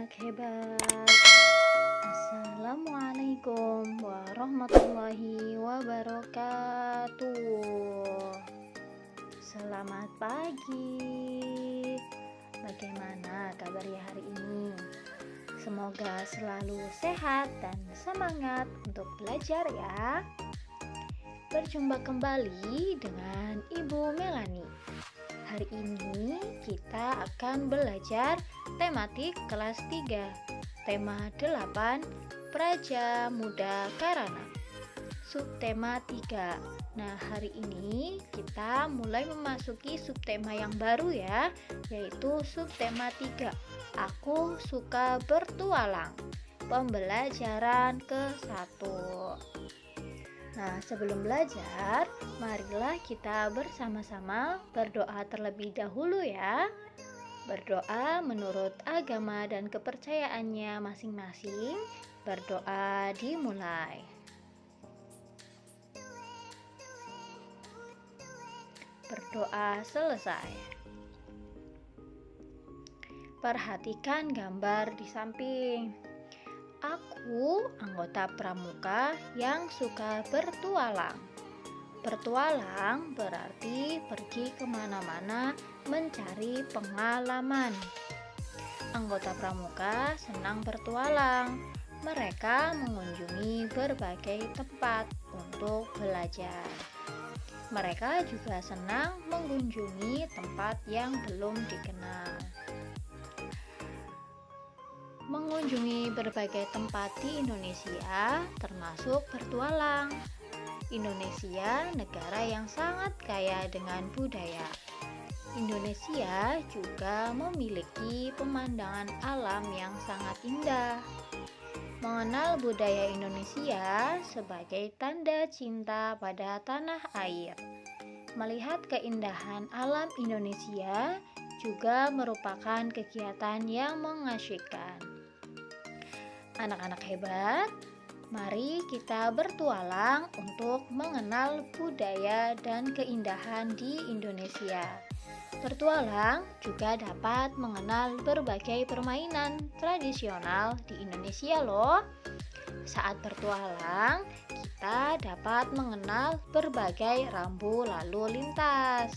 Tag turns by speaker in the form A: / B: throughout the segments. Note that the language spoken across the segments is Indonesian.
A: anak-anak hebat. Assalamualaikum warahmatullahi wabarakatuh. Selamat pagi. Bagaimana kabarnya hari ini? Semoga selalu sehat dan semangat untuk belajar ya. Berjumpa kembali dengan Ibu Melani. Hari ini kita akan belajar tematik kelas 3, tema 8, Praja Muda Karana, subtema 3. Nah, hari ini kita mulai memasuki subtema yang baru ya, yaitu subtema 3, Aku Suka Bertualang, pembelajaran ke-1. Nah, sebelum belajar, marilah kita bersama-sama berdoa terlebih dahulu ya. Berdoa menurut agama dan kepercayaannya masing-masing. Berdoa dimulai. Berdoa selesai. Perhatikan gambar di samping. Aku anggota pramuka yang suka bertualang. Bertualang berarti pergi kemana-mana mencari pengalaman. Anggota pramuka senang bertualang. Mereka mengunjungi berbagai tempat untuk belajar. Mereka juga senang mengunjungi tempat yang belum dikenal. Mengunjungi berbagai tempat di Indonesia termasuk bertualang. Indonesia negara yang sangat kaya dengan budaya. Indonesia juga memiliki pemandangan alam yang sangat indah. Mengenal budaya Indonesia sebagai tanda cinta pada tanah air. Melihat keindahan alam Indonesia juga merupakan kegiatan yang mengasyikkan. Anak-anak hebat, mari kita bertualang untuk mengenal budaya dan keindahan di Indonesia. Bertualang juga dapat mengenal berbagai permainan tradisional di Indonesia loh. Saat bertualang, kita dapat mengenal berbagai rambu lalu lintas.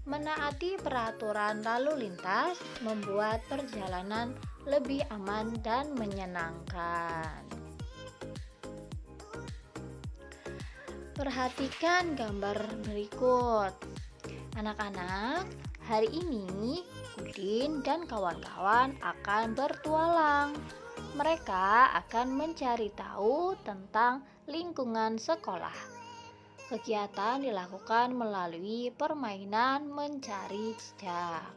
A: Menaati peraturan lalu lintas membuat perjalanan lebih aman dan menyenangkan. Perhatikan gambar berikut. Anak-anak, hari ini Udin dan kawan-kawan akan bertualang. Mereka akan mencari tahu tentang lingkungan sekolah. Kegiatan dilakukan melalui permainan mencari jejak.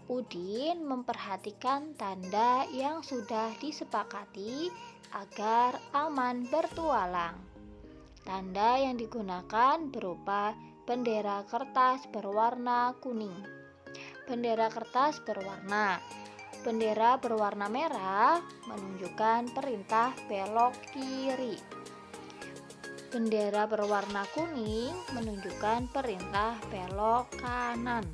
A: Udin memperhatikan tanda yang sudah disepakati agar aman bertualang. Tanda yang digunakan berupa bendera kertas berwarna kuning, bendera kertas berwarna, bendera berwarna merah menunjukkan perintah belok kiri. Bendera berwarna kuning menunjukkan perintah belok kanan.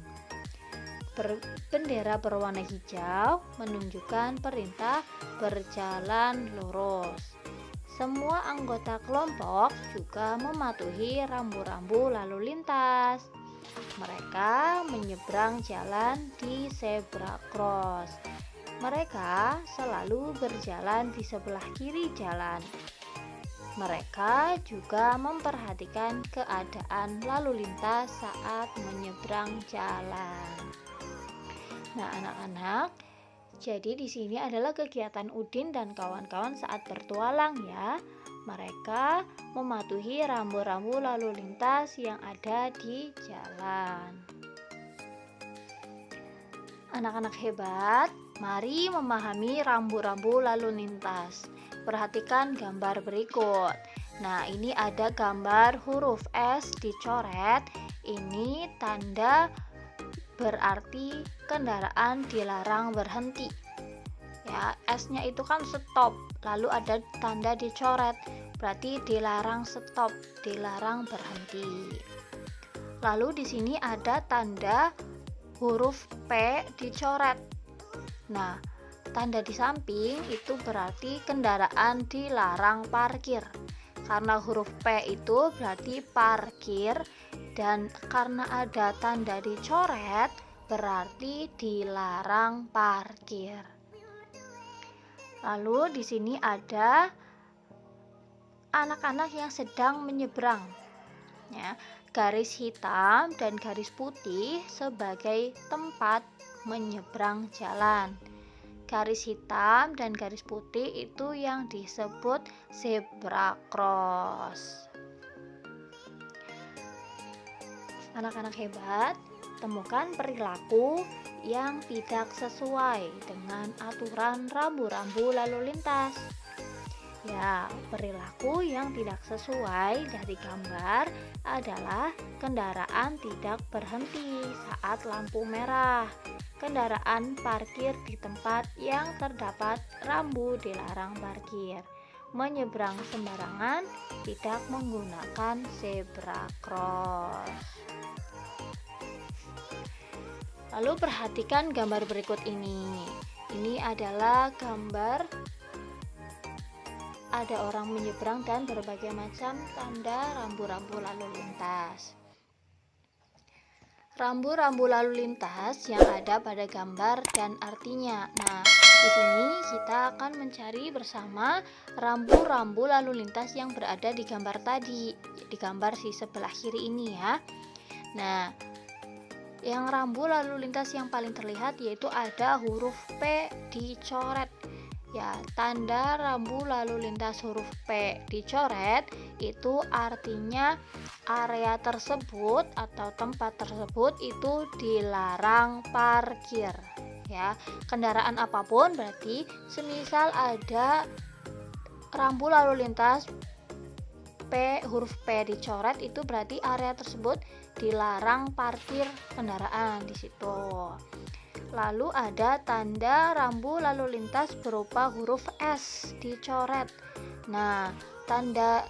A: Bendera berwarna hijau menunjukkan perintah berjalan lurus. Semua anggota kelompok juga mematuhi rambu-rambu lalu lintas. Mereka menyeberang jalan di zebra cross. Mereka selalu berjalan di sebelah kiri jalan. Mereka juga memperhatikan keadaan lalu lintas saat menyeberang jalan. Nah, anak-anak, jadi di sini adalah kegiatan Udin dan kawan-kawan saat bertualang ya. Mereka mematuhi rambu-rambu lalu lintas yang ada di jalan. Anak-anak hebat, mari memahami rambu-rambu lalu lintas. Perhatikan gambar berikut. Nah, ini ada gambar huruf S dicoret. Ini tanda berarti kendaraan dilarang berhenti. Ya, S-nya itu kan stop, lalu ada tanda dicoret, berarti dilarang stop, dilarang berhenti. Lalu di sini ada tanda huruf P dicoret. Nah, tanda di samping itu berarti kendaraan dilarang parkir. Karena huruf P itu berarti parkir, dan karena ada tanda dicoret berarti dilarang parkir. Lalu di sini ada anak-anak yang sedang menyeberang. Ya, garis hitam dan garis putih sebagai tempat menyeberang jalan. Garis hitam dan garis putih itu yang disebut zebra cross. Anak-anak hebat, temukan perilaku yang tidak sesuai dengan aturan rambu-rambu lalu lintas. Ya, perilaku yang tidak sesuai dari gambar adalah kendaraan tidak berhenti saat lampu merah, kendaraan parkir di tempat yang terdapat rambu dilarang parkir, menyeberang sembarangan, tidak menggunakan zebra cross. Lalu perhatikan gambar berikut ini. Ini adalah gambar ada orang menyeberang dan berbagai macam tanda rambu-rambu lalu lintas. Rambu-rambu lalu lintas yang ada pada gambar dan artinya. Nah, di sini kita akan mencari bersama rambu-rambu lalu lintas yang berada di gambar tadi, di gambar si sebelah kiri ini ya. Nah, yang rambu lalu lintas yang paling terlihat yaitu ada huruf P dicoret. Ya, tanda rambu lalu lintas huruf P dicoret itu artinya area tersebut atau tempat tersebut itu dilarang parkir. Ya, kendaraan apapun berarti semisal ada rambu lalu lintas huruf P dicoret itu berarti area tersebut dilarang parkir kendaraan di situ. Lalu ada tanda rambu lalu lintas berupa huruf S dicoret. Nah, tanda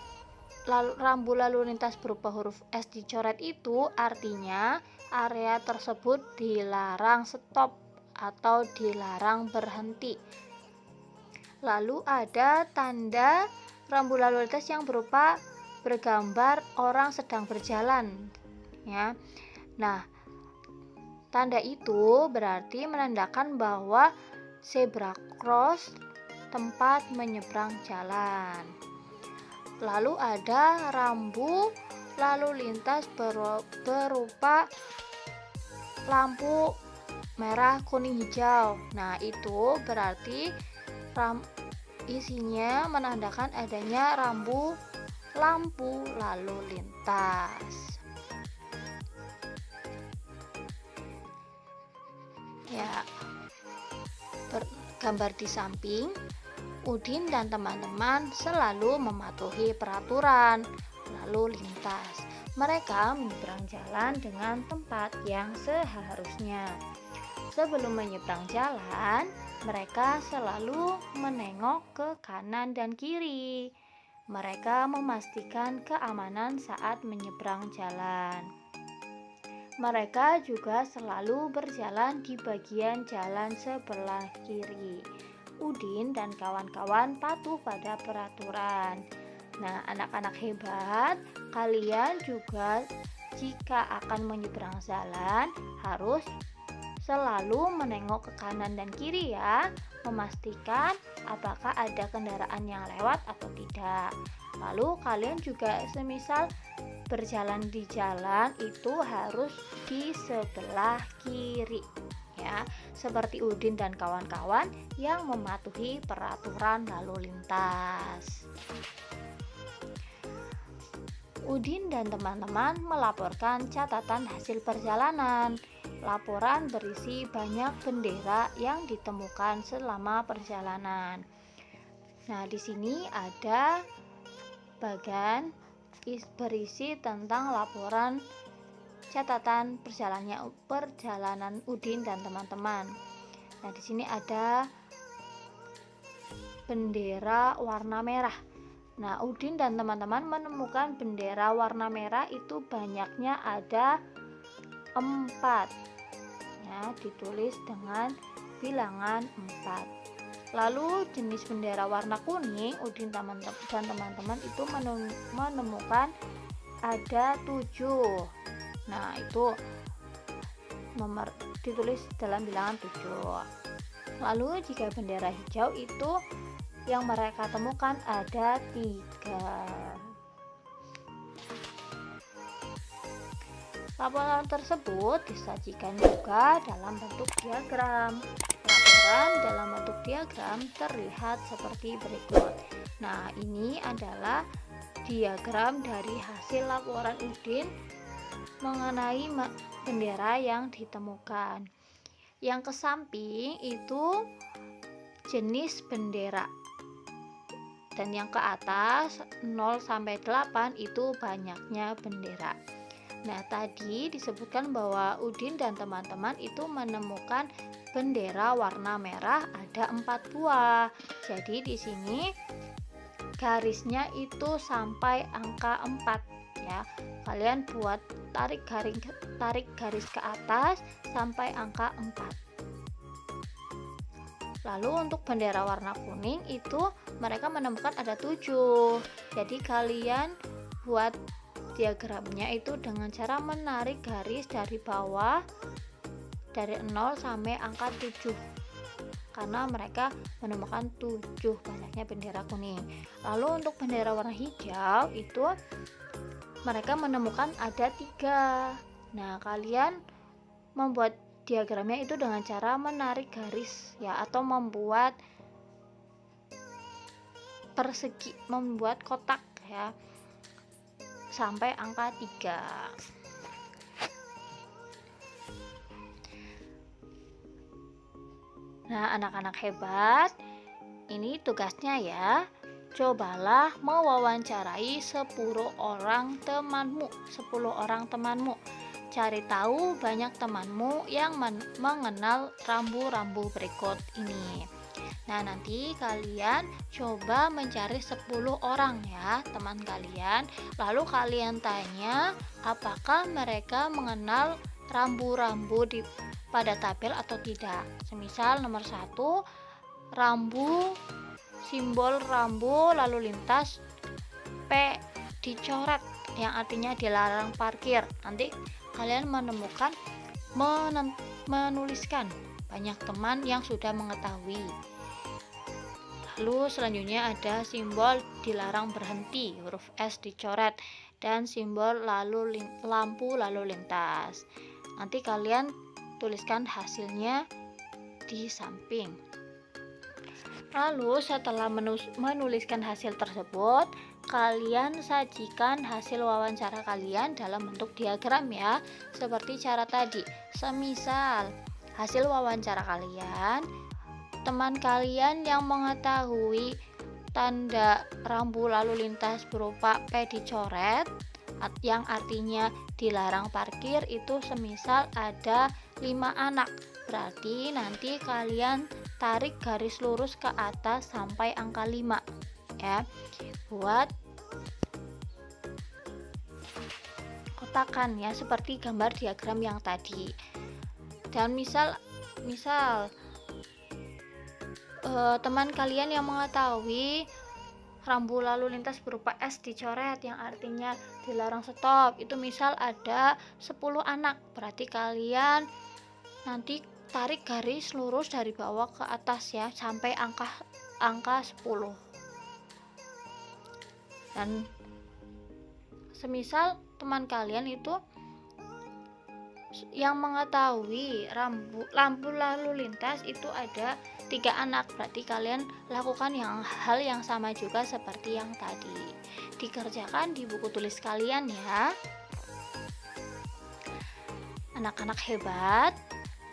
A: rambu lalu lintas berupa huruf S dicoret itu artinya area tersebut dilarang stop atau dilarang berhenti. Lalu ada tanda rambu lalu lintas yang berupa bergambar orang sedang berjalan. Ya. Nah, tanda itu berarti menandakan bahwa zebra cross tempat menyeberang jalan. Lalu ada rambu lalu lintas berupa lampu merah, kuning, hijau. Nah, itu berarti isinya menandakan adanya lampu lalu lintas. Ya, gambar di samping, Udin dan teman-teman selalu mematuhi peraturan lalu lintas. Mereka menyeberang jalan dengan tempat yang seharusnya. Sebelum menyeberang jalan, mereka selalu menengok ke kanan dan kiri. Mereka memastikan keamanan saat menyeberang jalan. Mereka juga selalu berjalan di bagian jalan sebelah kiri. Udin dan kawan-kawan patuh pada peraturan. Nah, anak-anak hebat, kalian juga jika akan menyeberang jalan harus selalu menengok ke kanan dan kiri ya, memastikan apakah ada kendaraan yang lewat atau tidak. Lalu kalian juga semisal berjalan di jalan itu harus di sebelah kiri ya, seperti Udin dan kawan-kawan yang mematuhi peraturan lalu lintas. Udin dan teman-teman melaporkan catatan hasil perjalanan. Laporan berisi banyak bendera yang ditemukan selama perjalanan. Nah, di sini ada bagian berisi tentang laporan catatan perjalanan Udin dan teman-teman. Nah, di sini ada bendera warna merah. Nah, Udin dan teman-teman menemukan bendera warna merah itu banyaknya ada 4. Ya, ditulis dengan bilangan 4. Lalu jenis bendera warna kuning, Udin dan teman-teman itu menemukan ada 7. Nah, itu nomor ditulis dalam bilangan 7. Lalu jika bendera hijau itu yang mereka temukan ada 3. Laporan tersebut disajikan juga dalam bentuk diagram. Laporan dalam bentuk diagram terlihat seperti berikut. Nah, ini adalah diagram dari hasil laporan Udin mengenai bendera yang ditemukan. Yang ke samping itu jenis bendera. Dan yang ke atas 0 sampai 8 itu banyaknya bendera. Nah, tadi disebutkan bahwa Udin dan teman-teman itu menemukan bendera warna merah ada 4 buah. Jadi di sini garisnya itu sampai angka 4 ya. Kalian buat tarik garis ke atas sampai angka 4. Lalu untuk bendera warna kuning itu mereka menemukan ada 7. Jadi kalian buat diagramnya itu dengan cara menarik garis dari bawah dari 0 sampai angka 7, karena mereka menemukan 7 banyaknya bendera kuning. Lalu untuk bendera warna hijau itu mereka menemukan ada 3. Nah, kalian membuat diagramnya itu dengan cara menarik garis ya, atau membuat persegi, membuat kotak ya, sampai angka 3. Nah, anak-anak hebat, ini tugasnya ya. Cobalah mewawancarai 10 orang temanmu. Cari tahu banyak temanmu yang mengenal rambu-rambu berikut ini. Nah, nanti kalian coba mencari 10 orang ya, teman kalian. Lalu kalian tanya apakah mereka mengenal rambu-rambu pada tabel atau tidak. Semisal nomor 1, simbol rambu lalu lintas P dicoret, yang artinya dilarang parkir. Nanti kalian menuliskan banyak teman yang sudah mengetahui. Lalu selanjutnya ada simbol dilarang berhenti, huruf S dicoret, dan simbol lampu lalu lintas. Nanti kalian tuliskan hasilnya di samping. Lalu setelah menuliskan hasil tersebut, kalian sajikan hasil wawancara kalian dalam bentuk diagram ya, seperti cara tadi. Semisal hasil wawancara kalian, teman kalian yang mengetahui tanda rambu lalu lintas berupa P dicoret, yang artinya dilarang parkir, itu semisal ada 5 anak. Berarti nanti kalian tarik garis lurus ke atas sampai angka 5 ya, buat kotakan ya, seperti gambar diagram yang tadi. Dan misal teman kalian yang mengetahui rambu lalu lintas berupa S dicoret, yang artinya dilarang stop, itu misal ada 10 anak. Berarti kalian nanti tarik garis lurus dari bawah ke atas ya, sampai angka 10. Dan semisal teman kalian itu yang mengetahui lampu lalu lintas itu ada 3 anak, berarti kalian lakukan hal yang sama juga seperti yang tadi. Dikerjakan di buku tulis kalian ya. Anak-anak hebat,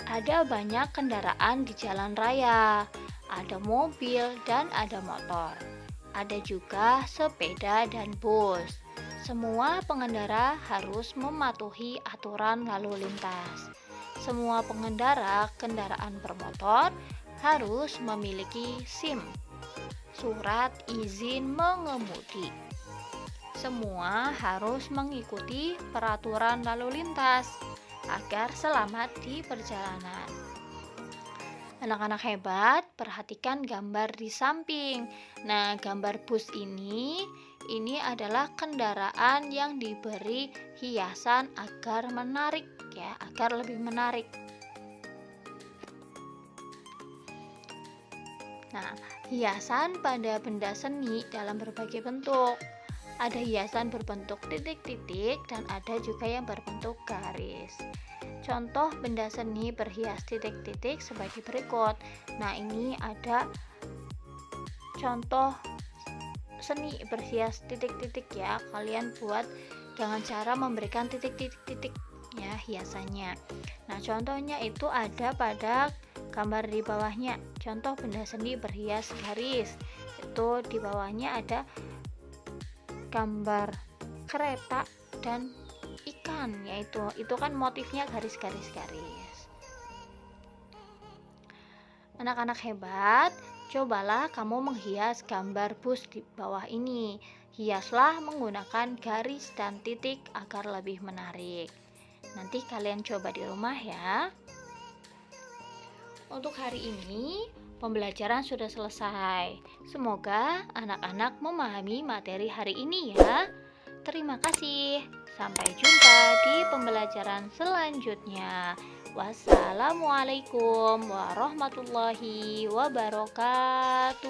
A: ada banyak kendaraan di jalan raya. Ada mobil dan ada motor. Ada juga sepeda dan bus. Semua pengendara harus mematuhi aturan lalu lintas. Semua pengendara kendaraan bermotor harus memiliki SIM, surat izin mengemudi. Semua harus mengikuti peraturan lalu lintas agar selamat di perjalanan. Anak-anak hebat, perhatikan gambar di samping. Nah, gambar bus ini adalah kendaraan yang diberi hiasan agar menarik ya, agar lebih menarik. Nah, hiasan pada benda seni dalam berbagai bentuk. Ada hiasan berbentuk titik-titik dan ada juga yang berbentuk garis. Contoh benda seni berhias titik-titik sebagai berikut. Nah, ini ada contoh seni berhias titik-titik ya. Kalian buat dengan cara memberikan titik-titik ya hiasannya. Nah, contohnya itu ada pada gambar di bawahnya. Contoh benda seni berhias garis. Itu di bawahnya ada gambar kereta dan ikan, yaitu itu kan motifnya garis-garis. Anak-anak hebat, cobalah kamu menghias gambar bus di bawah ini. Hiaslah menggunakan garis dan titik agar lebih menarik. Nanti kalian coba di rumah ya. Untuk hari ini pembelajaran sudah selesai. Semoga anak-anak memahami materi hari ini ya. Terima kasih. Sampai jumpa di pembelajaran selanjutnya. Wassalamualaikum warahmatullahi wabarakatuh.